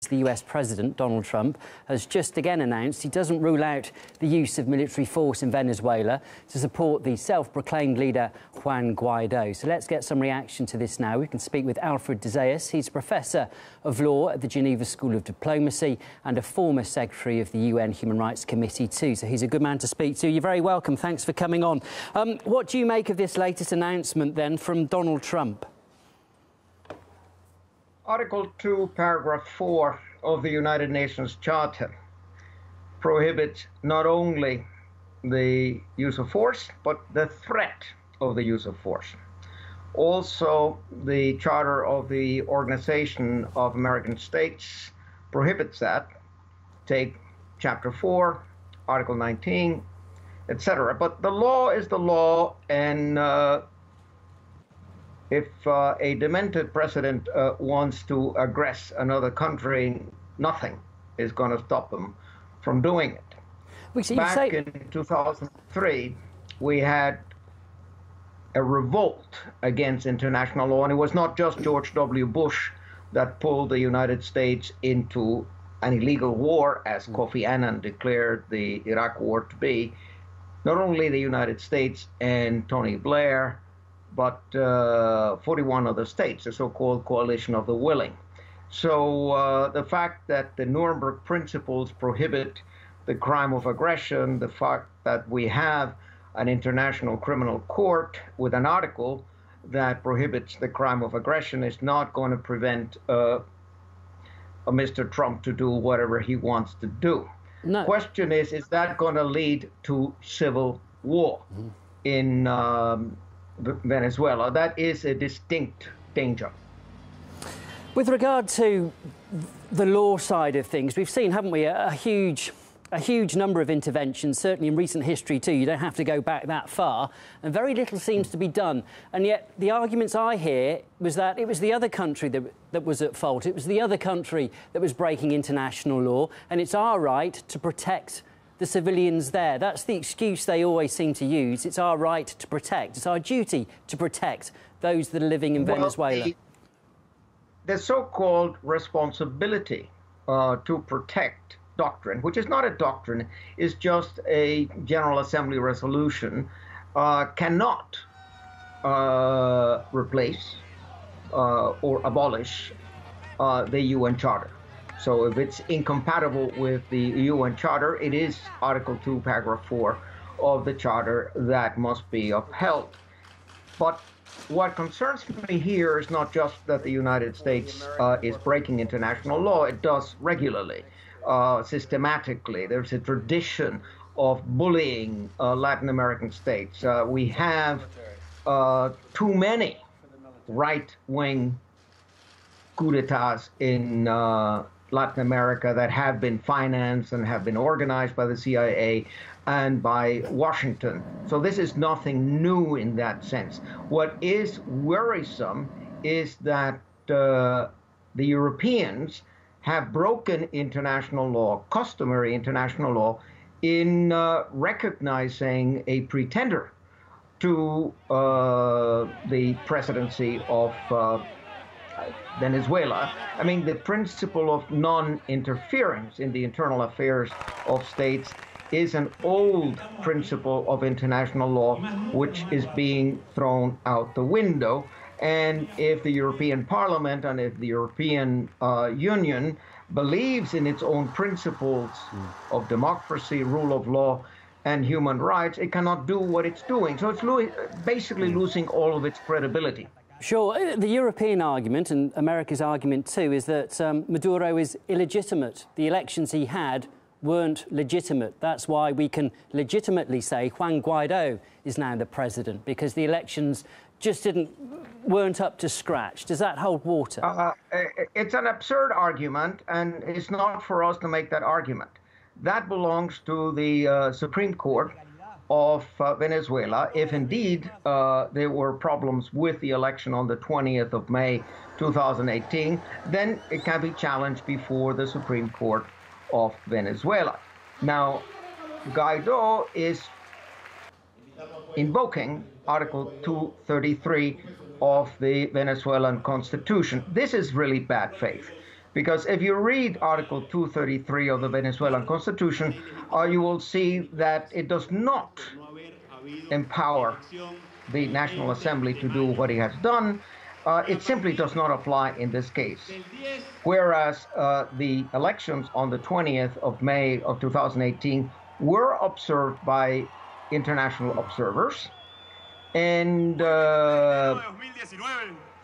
the US President, Donald Trump, has just again announced he doesn't rule out the use of military force in Venezuela to support the self-proclaimed leader Juan Guaido. So let's get some reaction to this now. We can speak with Alfred de Zayas. He's a professor of law at the Geneva School of Diplomacy and a former secretary of the UN Human Rights Committee too. So he's a good man to speak to. You're very welcome. Thanks for coming on. What do you make of this latest announcement then from Donald Trump? Article 2, paragraph 4 of the United Nations Charter prohibits not only the use of force, but the threat of the use of force. Also, the Charter of the Organization of American States prohibits that. Take Chapter 4, Article 19, etc. But the law is the law, and if a demented president wants to aggress another country, nothing is going to stop him from doing it. Back in 2003, we had a revolt against international law, and it was not just George W. Bush that pulled the United States into an illegal war, as Kofi Annan declared the Iraq war to be. Not only the United States and Tony Blair, but 41 other states, the so-called coalition of the willing. So the fact that the Nuremberg principles prohibit the crime of aggression, the fact that we have an international criminal court with an article that prohibits the crime of aggression is not going to prevent Mr. Trump to do whatever he wants to do. No. Question is that going to lead to civil war in Venezuela? That is a distinct danger. With regard to the law side of things, we've seen, haven't we, a huge number of interventions, certainly in recent history too. You don't have to go back that far, and very little seems to be done. And yet the arguments I hear was that it was the other country that was at fault. It was the other country that was breaking international law, and it's our right to protect the civilians there. That's the excuse they always seem to use. It's our right to protect. It's our duty to protect those that are living in Venezuela. The so-called responsibility to protect doctrine, which is not a doctrine, is just a General Assembly resolution, cannot replace or abolish the UN Charter. So if it's incompatible with the UN Charter, it is Article 2, paragraph 4 of the Charter that must be upheld. But what concerns me here is not just that the United States is breaking international law. It does regularly, systematically. There's a tradition of bullying Latin American states. We have too many right-wing coups d'etats in Latin America that have been financed and have been organized by the CIA and by Washington. So this is nothing new in that sense. What is worrisome is that the Europeans have broken international law, customary international law, in recognizing a pretender to the presidency of Venezuela. I mean, the principle of non-interference in the internal affairs of states is an old principle of international law, which is being thrown out the window. And if the European Parliament and if the European Union believes in its own principles of democracy, rule of law, and human rights, it cannot do what it's doing. So it's basically losing all of its credibility. Sure. The European argument, and America's argument too, is that Maduro is illegitimate. The elections he had weren't legitimate. That's why we can legitimately say Juan Guaido is now the president, because the elections just weren't up to scratch. Does that hold water? It's an absurd argument, and it's not for us to make that argument. That belongs to the Supreme Court of Venezuela. If indeed there were problems with the election on the 20th of May 2018, then it can be challenged before the Supreme Court of Venezuela. Now, Guaido is invoking Article 233 of the Venezuelan Constitution. This is really bad faith, Because if you read Article 233 of the Venezuelan Constitution, you will see that it does not empower the National Assembly to do what it has done. It simply does not apply in this case. Whereas the elections on the 20th of May of 2018 were observed by international observers, and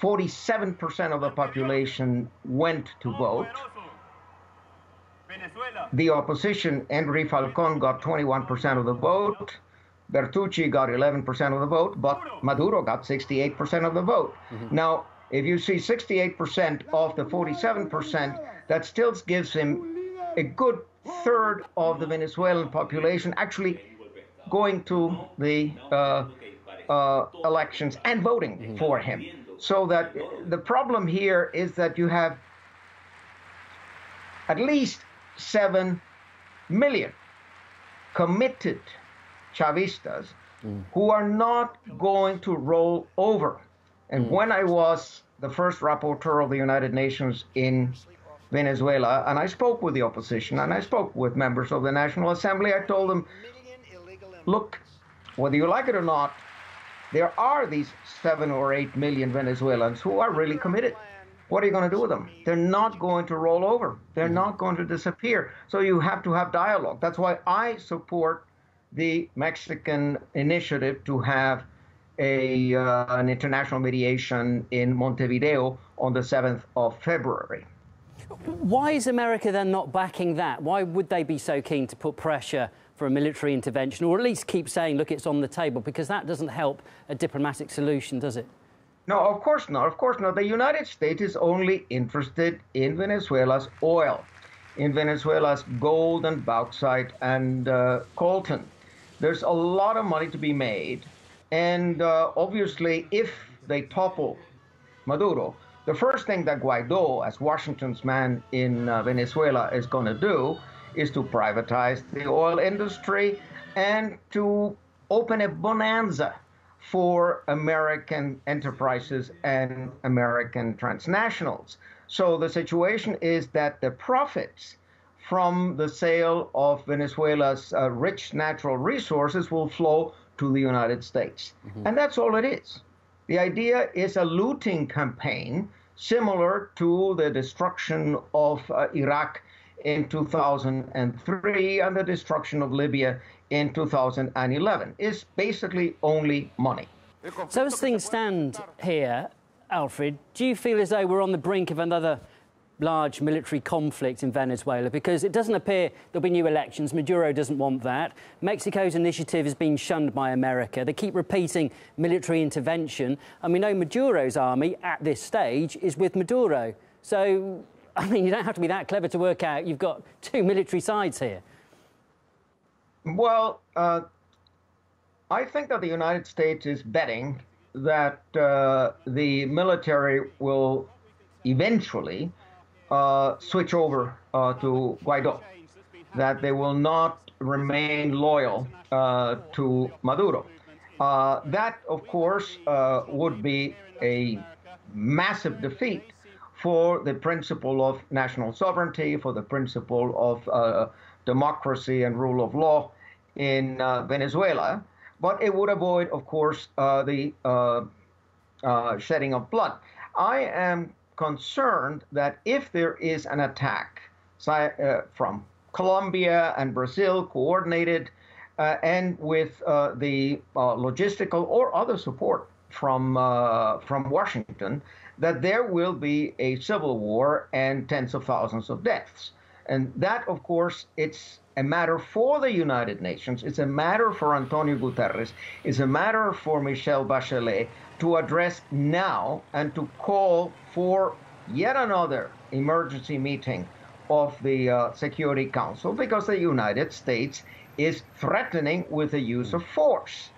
47% of the population went to vote. The opposition, Henry Falcon, got 21% of the vote. Bertucci got 11% of the vote, but Maduro got 68% of the vote. Now, if you see 68% of the 47%, that still gives him a good third of the Venezuelan population actually going to the elections and voting for him. So that the problem here is that you have at least 7 million committed Chavistas who are not going to roll over. And when I was the first rapporteur of the United Nations in Venezuela, and I spoke with the opposition, and I spoke with members of the National Assembly, I told them, look, whether you like it or not, there are these 7 or 8 million Venezuelans who are really committed. What are you going to do with them? They're not going to roll over. They're not going to disappear. So you have to have dialogue. That's why I support the Mexican initiative to have an international mediation in Montevideo on the 7th of February. Why is America then not backing that? Why would they be so keen to put pressure for a military intervention, or at least keep saying, look, it's on the table? Because that doesn't help a diplomatic solution, does it? No, of course not. Of course not. The United States is only interested in Venezuela's oil, in Venezuela's gold and bauxite and coltan. There's a lot of money to be made. And obviously, if they topple Maduro, the first thing that Guaido, as Washington's man in Venezuela, is going to do is to privatize the oil industry and to open a bonanza for American enterprises and American transnationals. So the situation is that the profits from the sale of Venezuela's rich natural resources will flow to the United States. And that's all it is. The idea is a looting campaign similar to the destruction of Iraq in 2003 and the destruction of Libya in 2011. It's basically only money. So as things stand here, Alfred, do you feel as though we're on the brink of another large military conflict in Venezuela? Because it doesn't appear there'll be new elections. Maduro doesn't want that. Mexico's initiative has been shunned by America. They keep repeating military intervention. And we know Maduro's army at this stage is with Maduro. So, I mean, you don't have to be that clever to work out you've got two military sides here. Well, I think that the United States is betting that the military will eventually switch over to Guaido, that they will not remain loyal to Maduro. That, of course, would be a massive defeat for the principle of national sovereignty, for the principle of democracy and rule of law in Venezuela. But it would avoid, of course, the shedding of blood. I am concerned that if there is an attack from Colombia and Brazil, coordinated and with the logistical or other support from Washington, that there will be a civil war and tens of thousands of deaths. And that, of course, it's a matter for the United Nations. It's a matter for Antonio Guterres. It's a matter for Michelle Bachelet to address now and to call for yet another emergency meeting of the Security Council, because the United States is threatening with the use of force.